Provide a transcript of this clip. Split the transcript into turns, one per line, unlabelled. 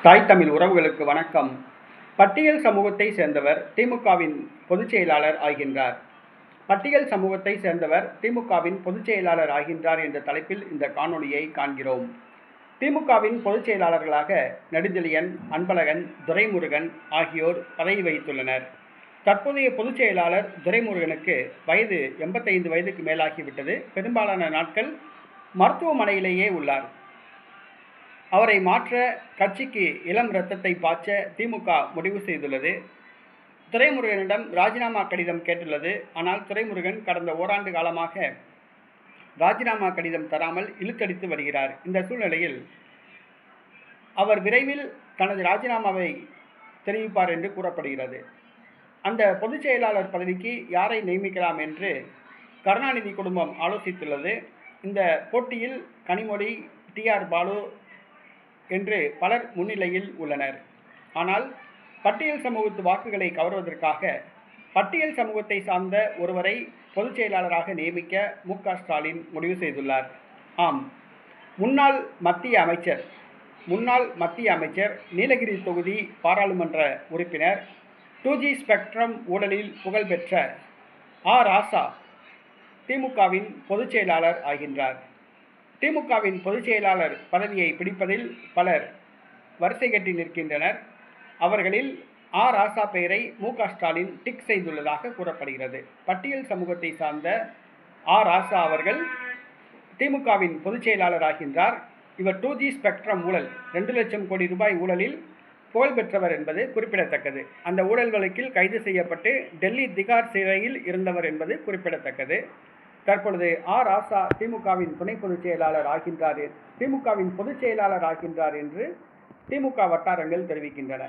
தாய் தமிழ் உறவுகளுக்கு வணக்கம். பட்டியல் சமூகத்தை சேர்ந்தவர் திமுகவின் பொதுச் செயலாளர் ஆகின்றார். பட்டியல் சமூகத்தை சேர்ந்தவர் திமுகவின் பொதுச் செயலாளர் ஆகின்றார் என்ற தலைப்பில் இந்த காணொளியை காண்கிறோம். திமுகவின் பொதுச் செயலாளர்களாக நெடுஞ்செழியன், அன்பழகன், துரைமுருகன் ஆகியோர் பதவி வகித்துள்ளனர். தற்போதைய பொதுச் செயலாளர் துரைமுருகனுக்கு வயது 85 வயதுக்கு மேலாகிவிட்டது. பெரும்பாலான நாட்கள் மருத்துவமனையிலேயே உள்ளார். அவரை மாற்ற கட்சிக்கு இளம் இரத்தத்தை பாய்ச்ச திமுக முடிவு செய்துள்ளது. துரைமுருகனிடம் ராஜினாமா கடிதம் கேட்டுள்ளது. ஆனால் துரைமுருகன் கடந்த ஓராண்டு காலமாக ராஜினாமா கடிதம் தராமல் இழுத்தடித்து வருகிறார். இந்த சூழ்நிலையில் அவர் விரைவில் தனது ராஜினாமாவை தெரிவிப்பார் என்று கூறப்படுகிறது. அந்த பொதுச் செயலாளர் பதவிக்கு யாரை நியமிக்கலாம் என்று கருணாநிதி குடும்பம் ஆலோசித்துள்ளது. இந்த போட்டியில் கனிமொழி, டி.ஆர். பாலு என்று பலர் முன்னிலையில் உள்ளனர். ஆனால் பட்டியல் சமூகத்து வாக்குகளை கவர்வதற்காக பட்டியல் சமூகத்தை சார்ந்த ஒருவரை பொதுச் செயலாளராக நியமிக்க மு.க. ஸ்டாலின் முடிவு செய்துள்ளார். ஆம், முன்னாள் மத்திய அமைச்சர், நீலகிரி தொகுதி பாராளுமன்ற உறுப்பினர், 2G ஸ்பெக்ட்ரம் ஊழலில் புகழ்பெற்ற ராசா திமுகவின் பொதுச் செயலாளர் ஆகின்றார். திமுகவின் பொதுச் செயலாளர் பதவியை பிடிப்பதில் பலர் வரிசை கட்டி நிற்கின்றனர். அவர்களில் ராசா பெயரை மு.க. ஸ்டாலின் டிக் செய்துள்ளதாக கூறப்படுகிறது. பட்டியல் சமூகத்தை சார்ந்த ராசா அவர்கள் திமுகவின் பொதுச் செயலாளர் ஆகின்றார். இவர் 2G ஸ்பெக்ட்ரம் ஊழல் 2 லட்சம் கோடி ரூபாய் ஊழலில் புகழ்பெற்றவர் என்பது குறிப்பிடத்தக்கது. அந்த ஊழல் வழக்கில் கைது செய்யப்பட்டு டெல்லி திகார் சிறையில் இருந்தவர் என்பது குறிப்பிடத்தக்கது. தற்பொழுது ராசா திமுகவின் துணை பொதுச் செயலாளர் ஆகின்றார் என்று திமுக வட்டாரங்கள் தெரிவிக்கின்றன.